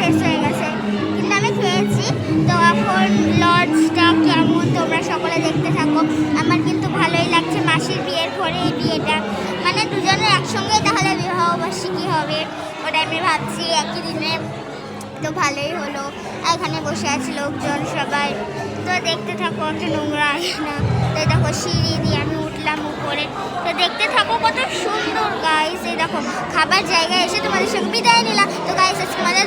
শেষ হয়ে গেছে, কিন্তু আমি খেয়েছি। তো এখন লজটা কেমন তোমরা সকলে দেখতে থাকো। আমার কিন্তু ভালোই লাগছে, মাসির বিয়ের পরে এই বিয়েটা, মানে দুজনের একসঙ্গে তাহলে বিবাহবার্ষিকী হবে, ওটা আমি ভাবছি একই দিনে। তো ভালোই হলো, এখানে বসে আছে লোকজন সবাই। তো দেখতে থাকো, একটা নোংরা আসে না। তো দেখো সিঁড়ি দিয়ে আমি উঠলাম উপরে। তো দেখতে থাকো কত সুন্দর গাইস। এই দেখো খাবার জায়গায় এসে তোমাদের সঙ্গে বিদায় নিলাম। তো গাইস আজকে আমাদের